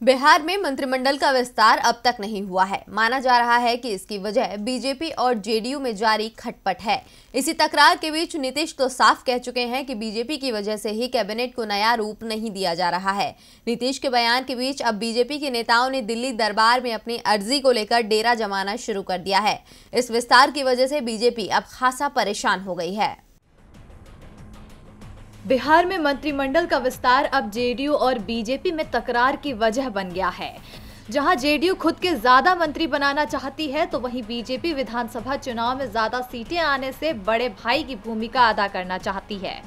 बिहार में मंत्रिमंडल का विस्तार अब तक नहीं हुआ है। माना जा रहा है कि इसकी वजह बीजेपी और जेडीयू में जारी खटपट है। इसी तकरार के बीच नीतीश तो साफ कह चुके हैं कि बीजेपी की वजह से ही कैबिनेट को नया रूप नहीं दिया जा रहा है। नीतीश के बयान के बीच अब बीजेपी के नेताओं ने दिल्ली दरबार में अपनी अर्जी को लेकर डेरा जमाना शुरू कर दिया है। इस विस्तार की वजह से बीजेपी अब खासा परेशान हो गई है। बिहार में मंत्रिमंडल का विस्तार अब जेडीयू और बीजेपी में तकरार की वजह बन गया है। जहां जेडीयू खुद के ज्यादा मंत्री बनाना चाहती है, तो वहीं बीजेपी विधानसभा चुनाव में ज्यादा सीटें आने से बड़े भाई की भूमिका अदा करना चाहती है।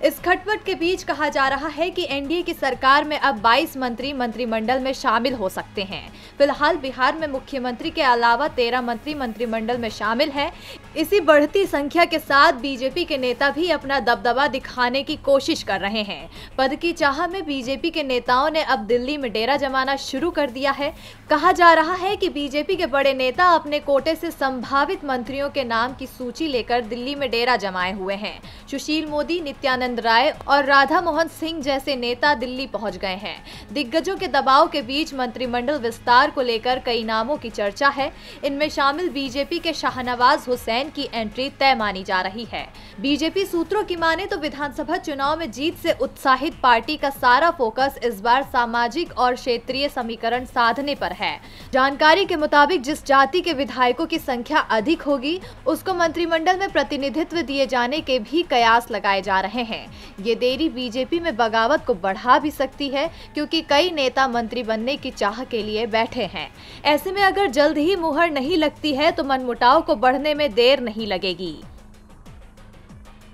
इस खटपट के बीच कहा जा रहा है कि एनडीए की सरकार में अब 22 मंत्री मंत्रिमंडल में शामिल हो सकते हैं। फिलहाल बिहार में मुख्यमंत्री के अलावा 13 मंत्री मंत्रिमंडल में शामिल हैं। इसी बढ़ती संख्या के साथ बीजेपी के नेता भी अपना दबदबा दिखाने की कोशिश कर रहे हैं। पद की चाह में बीजेपी के नेताओं ने अब दिल्ली में डेरा जमाना शुरू कर दिया है। कहा जा रहा है कि बीजेपी के बड़े नेता अपने कोटे से संभावित मंत्रियों के नाम की सूची लेकर दिल्ली में डेरा जमाए हुए हैं। सुशील मोदी, नित्यानंद राय और राधा मोहन सिंह जैसे नेता दिल्ली पहुंच गए हैं। दिग्गजों के दबाव के बीच मंत्रिमंडल विस्तार को लेकर कई नामों की चर्चा है। इनमें शामिल बीजेपी के शाहनवाज हुसैन की एंट्री तय मानी जा रही है। बीजेपी सूत्रों की माने तो विधानसभा चुनाव में जीत से उत्साहित पार्टी का सारा फोकस इस बार सामाजिक और क्षेत्रीय समीकरण साधने पर है। जानकारी के मुताबिक जिस जाति के विधायकों की संख्या अधिक होगी, उसको मंत्रिमंडल में प्रतिनिधित्व दिए जाने के भी कयास लगाए जा रहे हैं। ये देरी बीजेपी में बगावत को बढ़ा भी सकती है, क्योंकि कई नेता मंत्री बनने की चाह के लिए बैठे हैं। ऐसे में अगर जल्द ही मुहर नहीं लगती है तो मनमुटाव को बढ़ने में देर नहीं लगेगी।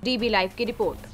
डीबी लाइव की रिपोर्ट।